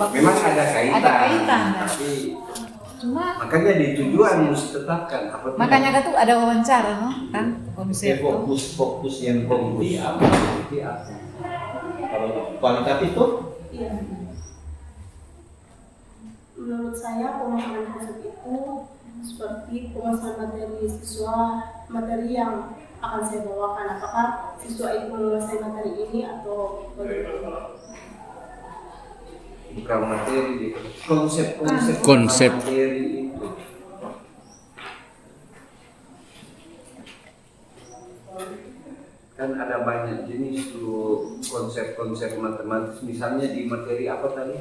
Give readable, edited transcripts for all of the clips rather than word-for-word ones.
Memang ada kaitan. Ada kaitan. Tapi Cuma makanya di tujuan mesti tetapkan. makanya kan tuh ada wawancara, no? Kan konsep itu. Fokus yang Fokus apa? seperti apa? Kalau kualitatif tuh Iya. Menurut saya pemahaman konsep itu seperti pemasaran materi siswa, materi yang akan saya bawakan. Apakah siswa itu menguasai materi ini atau bagaimana? Bukan materi, konsep Konsep. materi itu. Kan ada banyak jenis tuh konsep-konsep matematis. Misalnya di materi apa tadi?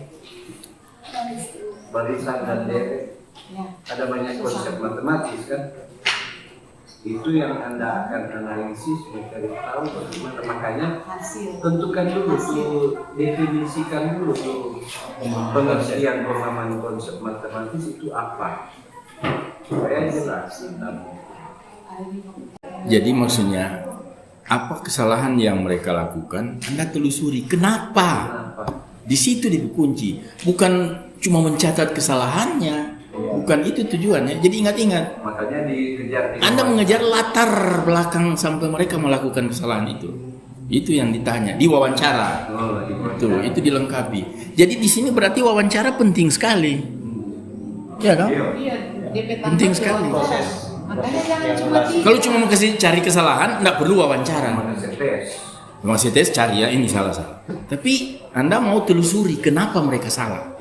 Barisan dan deret. Ya. Ada banyak konsep matematis kan? Itu yang Anda akan analisis, mencari tahu bagaimana. Makanya Hasil. tentukan dulu tuh, definisikan dulu tuh pengertian pemahaman konsep matematis itu apa, supaya jelas. Jadi maksudnya apa kesalahan yang mereka lakukan? Anda telusuri. Kenapa? Kenapa? Di situ dikunci. Bukan cuma mencatat kesalahannya. Bukan itu tujuannya. Jadi ingat-ingat. Makanya dikejar. Anda mengejar latar belakang sampai mereka melakukan kesalahan itu. Itu yang ditanya di wawancara. Oh, di Itu dilengkapi. Jadi di sini berarti wawancara penting sekali. Ya kan? Iya, DP Penting sekali. proses. Makanya jangan cuma Kalau cuma mau kasih cari kesalahan, enggak perlu wawancara. Makanya tes. Masih tes cari ya ini salah. Tapi Anda mau telusuri kenapa mereka salah.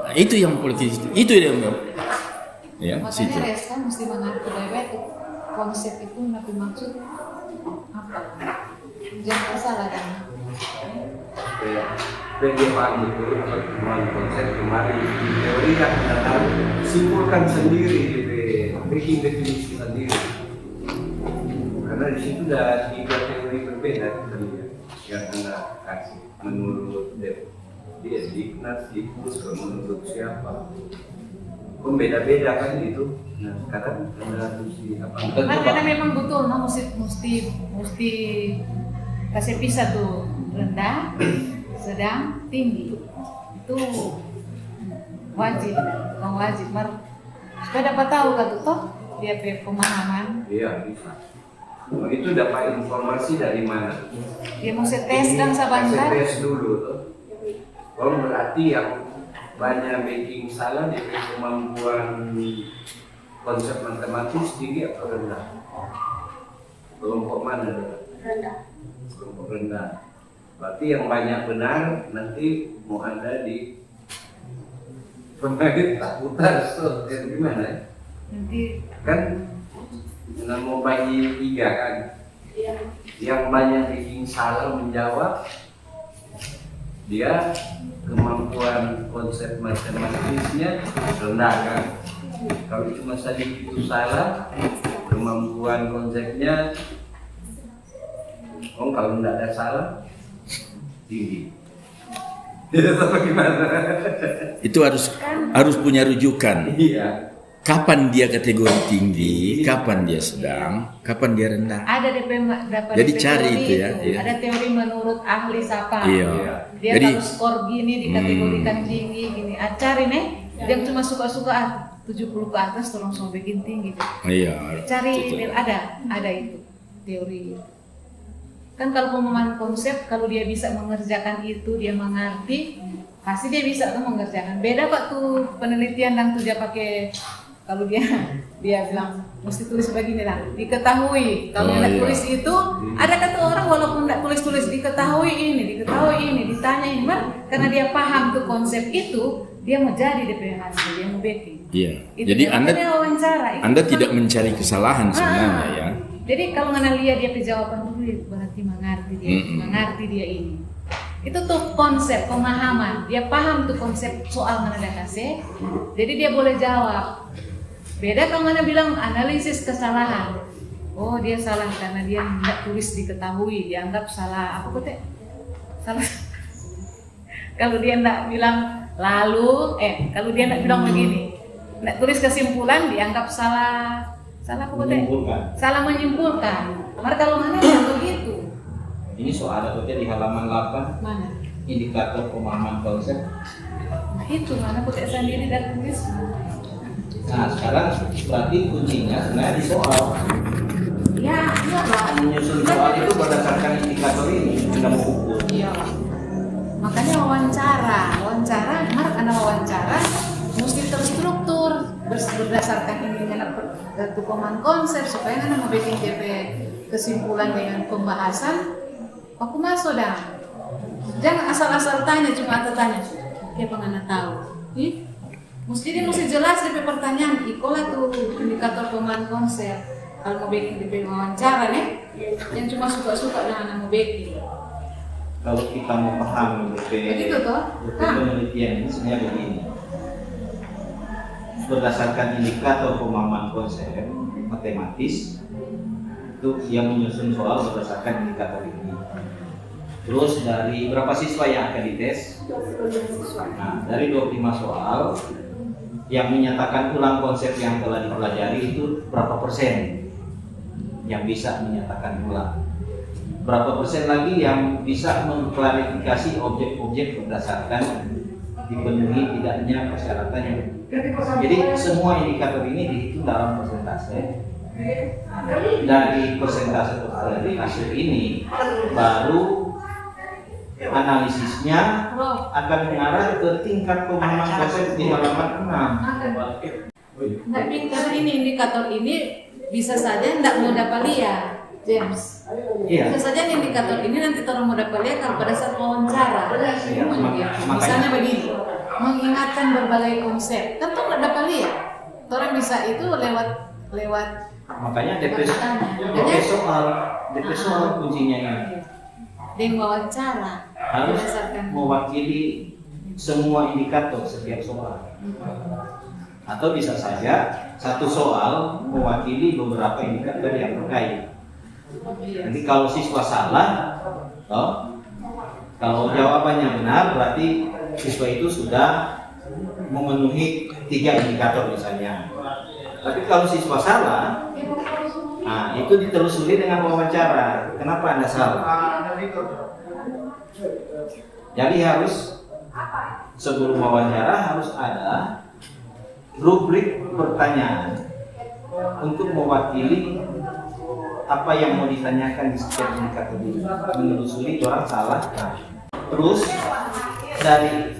Nah, itu yang politis itu yang ya situ. makanya Reska mesti mengerti baik-baik tuh konsep itu nabi maksud apa. Jangan salah kan. Ya, dia paham betul pertemuan konsep kemarin di teori yang Anda simpulkan sendiri, bikin definisi sendiri. Karena di situ ada 3 teori berbeda yang Anda kasih menurut dia Dignat, Dikus, menurut siapa? Beda-beda kan itu. Nah sekarang Anda mesti apa? Karena memang betul, no, mesti kasih pisah tuh rendah, sedang, tinggi. Itu wajib, bukan wajib. Supaya dapat tahu kan tuh toh dia punya pemahaman. Iya bisa. Oh, itu dapat informasi dari mana? Dia mau tes kan sebentar. Tes dulu tuh. Oh berarti yang banyak making salah di kemampuan konsep matematis tinggi atau rendah? Kelompok mana? Rendah. Kelompok rendah. Berarti yang banyak benar nanti mau ada di pembagi tak putar so, gimana ya? Nanti Kan nggak mau bagi 3 kan? Iya. Yang banyak bikin salah menjawab dia kemampuan konsep matematisnya rendah kan? Kalau cuma sedikit itu salah, kemampuan konsepnya kalau tidak ada salah tinggi. Itu gimana? Itu harus punya rujukan. Iya. Kapan dia kategori tinggi, kapan dia sedang, kapan dia rendah. ada DP dapat Jadi DP cari teori itu ya, iya. Ada teori menurut ahli siapa. Iya. Dia Jadi kalau skor gini dikategorikan tinggi gini. Cari nih, dia cuma suka-suka 70 ke atas tolong semua bikin tinggi. iya. Cari Betul. ada itu teori. Kan kalau pemahaman konsep, kalau dia bisa mengerjakan itu, dia mengerti, pasti dia bisa tuh mengerjakan. Beda Pak tuh penelitian dan tuh dia pakai, kalau dia bilang mesti tulis begini lah, diketahui. Kalau Oh, tidak iya. tulis itu, ada kata orang walaupun tidak tulis diketahui ini, ditanya ini, karena dia paham tuh konsep itu, dia mau jadi DP hasil, dia mau backing. Iya. Itu Jadi dia makanya wawancara. Itu Anda kan- tidak mencari kesalahan sebenarnya ya. Jadi kalau ngana lihat dia jawaban dulu berarti mengerti dia ini. Itu tuh konsep pemahaman. Dia paham tuh konsep soal ngana ada kasih. Jadi dia boleh jawab. Beda kalau ngana bilang analisis kesalahan. Oh dia salah karena dia tidak tulis diketahui, dianggap salah apa kok salah. Kalau dia tidak bilang lalu, kalau dia tidak bilang begini, tidak tulis kesimpulan dianggap salah apa kok menyimpulkan. salah menyimpulkan. Maka kalau mana yang begitu? Ini soal ada di halaman 8. Mana? indikator pemahaman konsep. Nah itu mana putek sendiri dan tulis. Nah sekarang berarti kuncinya sebenarnya di soal. Ya, iya lah. Menyusun soal itu berdasarkan indikator ini, tidak mau ukur. Iya. Makanya wawancara, Mark ada wawancara mesti terstruktur berdasarkan ini pemahaman konsep supaya kan mau bikin DP kesimpulan dengan pembahasan. Aku masuk dah. Jangan asal-asal tanya, cuma tanya. Kayak pengen tahu. Mesti dia mesti jelas DP pertanyaan. Ikolah tuh indikator pemahaman konsep. Kalau mau bikin DP wawancara nih, yang cuma suka-suka dengan mau bikin. Kalau kita mau paham Begitu toh? penelitian ini sebenarnya begini. Berdasarkan indikator pemahaman konsep matematis itu yang menyusun soal berdasarkan indikator ini. Terus dari berapa siswa yang akan dites? Nah, dari 25 soal yang menyatakan ulang konsep yang telah dipelajari itu berapa persen yang bisa menyatakan ulang? Berapa persen lagi yang bisa mengklarifikasi objek-objek berdasarkan dipenuhi tidaknya persyaratan yang. Jadi semua indikator ini dihitung dalam persentase. Dari persentase persentase ini baru analisisnya akan mengarah ke tingkat pemahaman konsep di halaman 6. Tapi karena ini indikator ini bisa saja tidak mau dapat lihat, James. Iya. Bisa saja indikator ini nanti orang mau dapat lihat kalau pada saat wawancara. Misalnya begini, mengingatkan berbagai konsep, tentu nggak dapat lihat. Orang bisa itu lewat. Makanya DP soal kuncinya ini Dengan wawancara harus berdasarkan mewakili semua indikator setiap soal. Atau bisa saja satu soal mewakili beberapa indikator yang terkait. Nanti kalau siswa salah, kalau jawabannya benar berarti siswa itu sudah memenuhi 3 indikator misalnya. Tapi kalau siswa salah, nah itu ditelusuri dengan wawancara. Kenapa Anda salah? Jadi harus sebelum wawancara harus ada rubrik pertanyaan untuk mewakili apa yang mau ditanyakan di setiap indikator ini. Menelusuri orang salah. Nah, terus dari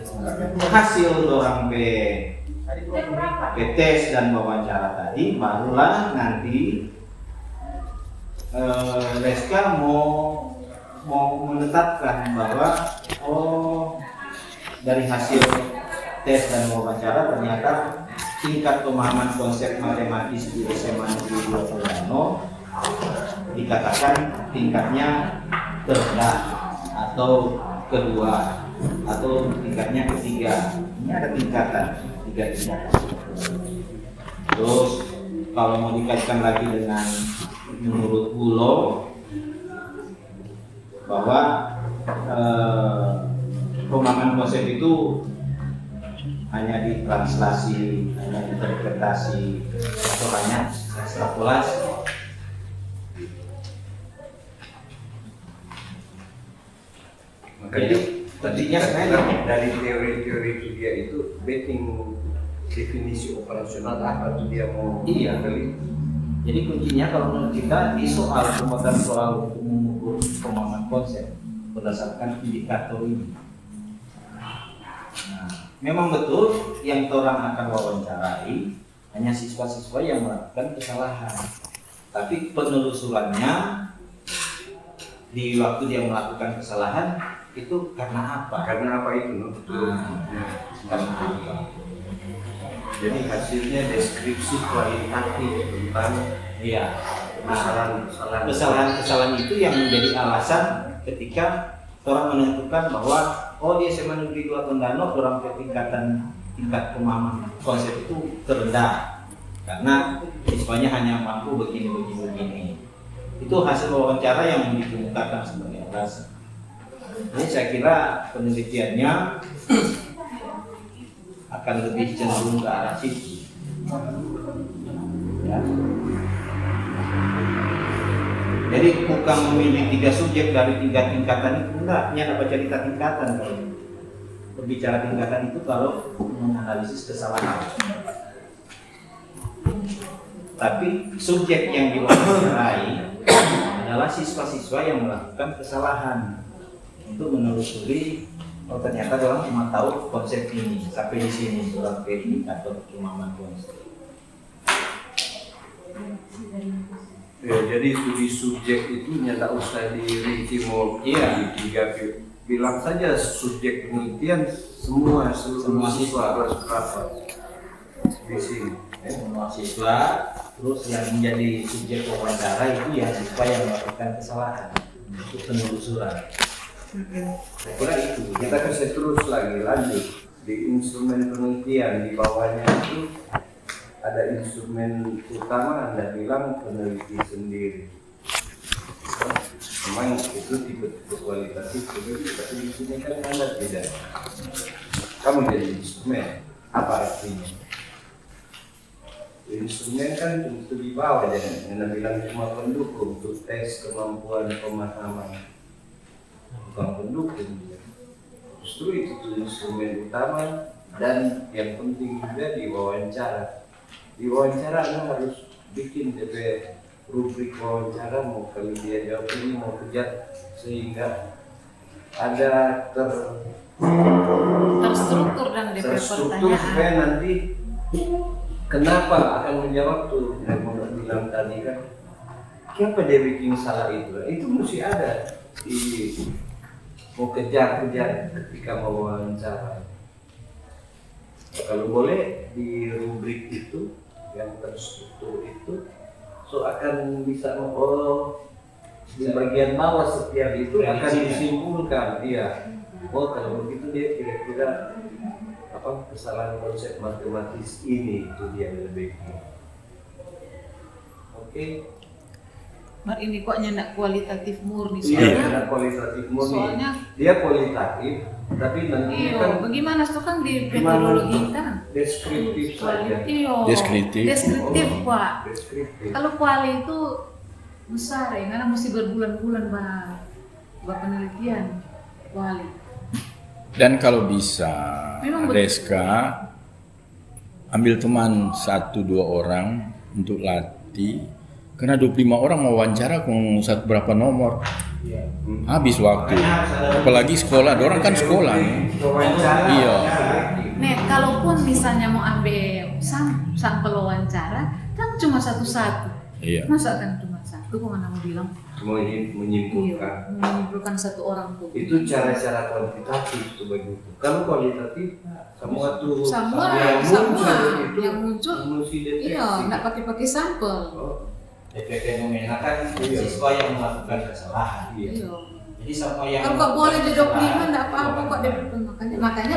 hasil orang tes dan wawancara tadi barulah nanti Leska mau menetapkan bahwa dari hasil tes dan wawancara ternyata tingkat pemahaman konsep matematis di SMA Negeri 2 Tondano dikatakan tingkatnya terendah atau kedua atau tingkatnya ketiga. Ini ada tingkatan 3 tingkatan. Terus kalau mau dikaitkan lagi dengan menurut Bulo bahwa pemahaman konsep itu hanya ditranslasi, hanya interpretasi, atau hanya ekstrapolasi. Makanya tadinya sebenarnya dari teori-teori itu dia itu backing definisi operasional apa tuh dia mau beli. Jadi kuncinya kalau menurut kita di soal pemotongan soal untuk mengukur pemahaman konsep berdasarkan indikator ini. Nah, memang betul yang orang akan wawancarai hanya siswa-siswa yang melakukan kesalahan. Tapi penelusurannya di waktu dia melakukan kesalahan itu karena apa? Karena apa itu? Karena apa? Jadi hasilnya deskripsi kualitatif tentang kesalahan itu yang menjadi alasan ketika orang menentukan bahwa di SMA Negeri 2 Tondano orang tingkat pemahaman konsep itu terendah karena siswanya hanya mampu begini. Itu hasil wawancara yang dikemukakan sebagai alasan. Ini saya kira penelitiannya akan lebih cenderung ke arah situ. Ya. Jadi bukan memilih 3 subjek dari 3 tingkatan itu, enggak, hanya baca cerita tingkatan. Kalau berbicara tingkatan itu kalau menganalisis kesalahan. Tapi subjek yang diwawancarai adalah siswa-siswa yang melakukan kesalahan untuk menelusuri, oh ternyata orang cuma tahu konsep ini sampai di sini, surat teknik atau pemahaman konsep. Ya, jadi studi subjek itu tidak usah dirinci mau Iya. bilang saja subjek penelitian semua siswa harus berapa di sini. Semua siswa, terus yang menjadi subjek wawancara itu ya siswa yang melakukan kesalahan untuk penelusuran. Saya kira itu. Kita kasih terus lagi lanjut di instrumen penelitian di bawahnya itu ada instrumen utama, Anda bilang peneliti sendiri. Memang itu tipe kualitatif, tapi di sini kan Anda tidak. Kamu jadi instrumen, apa artinya? Instrumen kan untuk di bawah, jadi Anda bilang cuma pendukung untuk tes kemampuan pemahaman, bukan pendukung. Justru itu instrumen utama dan yang penting juga di wawancara. Di wawancara Anda harus bikin DP rubrik wawancara, mau kali dia jawab ini mau kerja, sehingga ada terstruktur dan DP terstruktur supaya pertanyaan. nanti kenapa akan menjawab tuh yang mau bilang tadi kan, kenapa dia bikin salah itu mesti ada di mau kejar-kejar ketika mau wawancara. Kalau boleh di rubrik itu yang terstruktur itu, so akan bisa di bagian bawah setiap itu akan disimpulkan, iya. Oh kalau begitu dia kira-kira apa kesalahan konsep matematis ini itu dia lebih. Oke. Mar ini kok nyendak kualitatif murni Iya, soalnya. karena kualitatif murni. Soalnya Dia kualitatif, tapi nanti iyo, kan bagaimana tuh kan di gimana metodologi kan? deskriptif saja. Iyo, Deskriptif. deskriptif Pak. Deskriptif. Kalau kuali itu besar ya, karena mesti berbulan-bulan buat penelitian kuali. Dan kalau bisa, Memang Deska ambil teman 1-2 orang untuk latih. Karena 25 orang mau wawancara dengan berapa nomor, habis waktu. Apalagi sekolah, orang kan sekolah. Wawancara. Iya. Nih, kalaupun misalnya mau ambil sampel wawancara, kan cuma satu-satu. Iya. Masa kan cuma satu, kok mana mau bilang? Menyimpulkan. Menyimpulkan satu orang tuh. Itu cara-cara kuantitatif tuh begitu. Kalau kualitatif semua tuh Semua yang muncul, mesti deteksi. iya, nggak pakai sampel. Oh, DP fenomena kan siswa yang melakukan kesalahan. iya. Iya. Jadi semua yang Kalau kok boleh di 25 enggak apa-apa kok dia makanya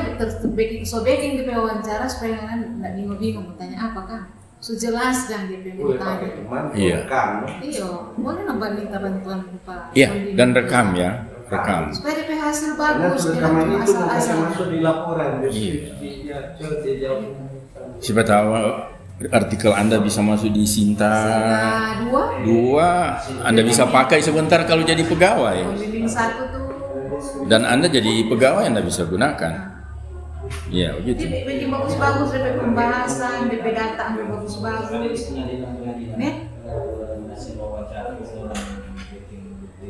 baking di wawancara supaya kalian enggak bingung-bingung bertanya apa kan. So jelas yang dia Boleh mau pakai tanya. teman, Iya. rekam. Iya, boleh nambah minta bantuan berupa Iya, pembimbing. dan rekam ya, rekam. Supaya DP hasil Karena bagus, dia rekaman cuma itu bukan asal-asal. masuk di laporan. Iya. Dia jawab. Siapa tahu artikel Anda bisa masuk di Sinta Nah, 2, Anda bisa pakai sebentar kalau jadi pegawai. pembimbing 1 tuh. Dan Anda jadi pegawai Anda bisa gunakan. Iya, begitu. Dia bikin bagus-bagus DP pembahasan, DP data ambil bagus-bagus. Nih,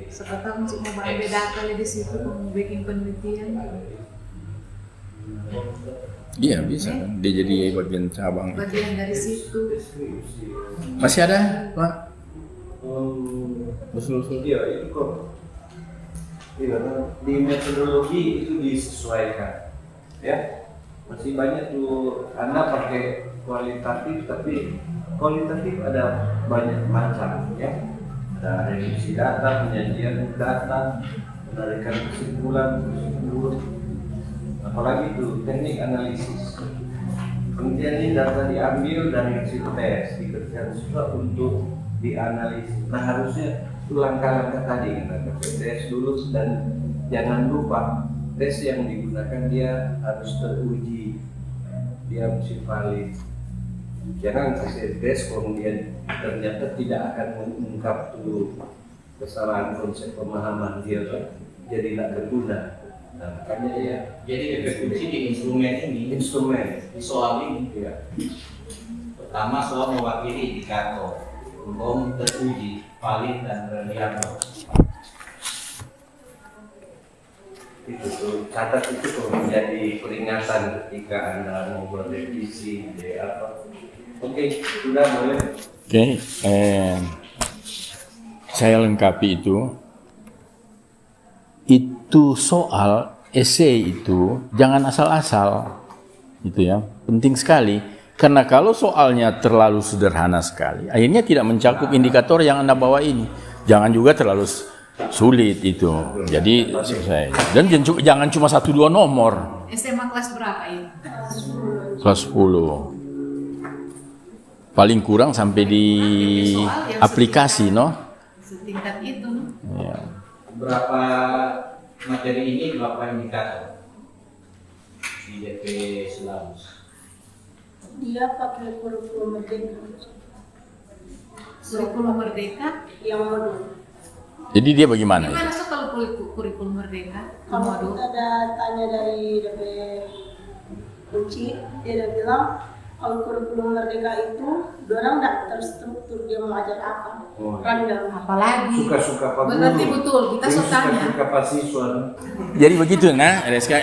siapa tahu untuk mau ambil data di situ, mau bikin penelitian. Iya, bisa kan. Dia jadi bagian cabang. Bagian dari situ. Masih ada, Pak? Usul-usul dia itu kok. Iya, di metodologi itu disesuaikan. Ya, masih banyak tuh Anda pakai kualitatif, tapi kualitatif ada banyak macam ya. Ada reduksi data, penyajian data, penarikan kesimpulan, apalagi itu teknik analisis. Kemudian ini data diambil dari hasil tes, dikerjakan siswa untuk dianalisis. Nah harusnya itu langkah-langkah tadi kita tes dulu dan jangan lupa tes yang digunakan dia harus teruji, dia mesti valid. Jangan kasih tes kemudian ternyata tidak akan mengungkap tuh kesalahan konsep pemahaman dia jadi tidak berguna. Nah, makanya ya Jadi efek kunci di instrumen ini, instrumen di soal ini, ya pertama soal mewakili indikator umum teruji, valid dan reliable. itu tuh catat itu tuh menjadi peringatan ketika Anda mau berrevisi apa. Oke, sudah boleh. Oke, saya lengkapi itu. Itu soal esai itu jangan asal-asal, itu ya, penting sekali. Karena kalau soalnya terlalu sederhana sekali, akhirnya tidak mencakup indikator yang Anda bawa ini. Jangan juga terlalu sulit itu. Jadi selesai. Dan jangan cuma 1-2 nomor. SMA kelas berapa ini? Kelas 10. Paling kurang sampai di aplikasi, no? Setingkat itu, no? Ya. Berapa materi ini, berapa indikator di DP Silabus? Dia pakai kurikulum merdeka Kurikulum Merdeka. yang modul. Jadi dia bagaimana? Gimana so kalau kurikulum Merdeka? Kalau Modul. kita ada tanya dari DP kunci, dia udah bilang kalau kurikulum merdeka itu orang tidak terstruktur dia mengajar apa, Oh. random. Apalagi. Suka-suka Pak Guru. Berarti betul, kita so tanya. Suka-suka Pak siswa. Jadi begitu, nah, Reska.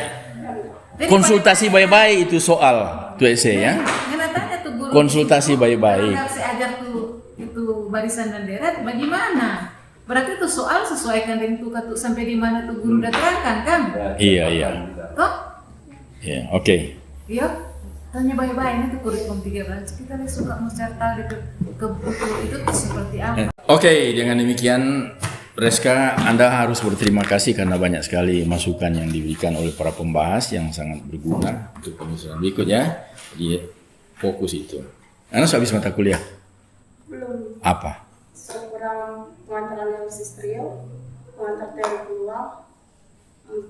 Jadi Konsultasi baik-baik itu soal, itu esai ya. Karena tanya tuh guru. Konsultasi baik-baik. Kalau saya ajar tuh itu barisan dan deret, bagaimana? Berarti tuh soal sesuaikan dengan tuh katu sampai di mana tuh guru udah terangkan kan? Iya, iya. Toh? Ya, oke. Iya. Tanya baik-baik ini tuh kurikulum 13. Kita nih suka mencerta ke buku itu tuh seperti apa? Oke, dengan demikian Reska, Anda harus berterima kasih karena banyak sekali masukan yang diberikan oleh para pembahas yang sangat berguna untuk penyusunan berikutnya. Jadi fokus itu. Anda sudah habis mata kuliah? Belum. Apa? Seorang pengantar analisis trio, pengantar teori peluang.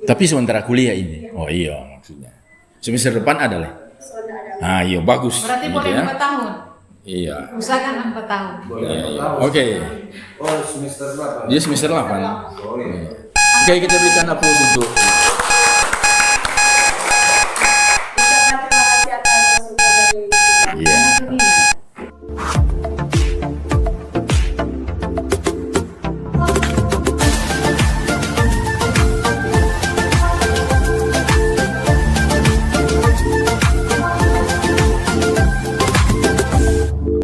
Tapi sementara kuliah ini? Oh iya maksudnya. Semester depan ada lah. Soalnya ada. Ah iya bagus. Berarti Gitu boleh ya. 4 tahun. Iya. Usahakan 4 tahun. Boleh. Iya, iya. Oke. Oh, semester berapa? Dia semester 8. Oh iya. Oke, kita berikan aplaus untuk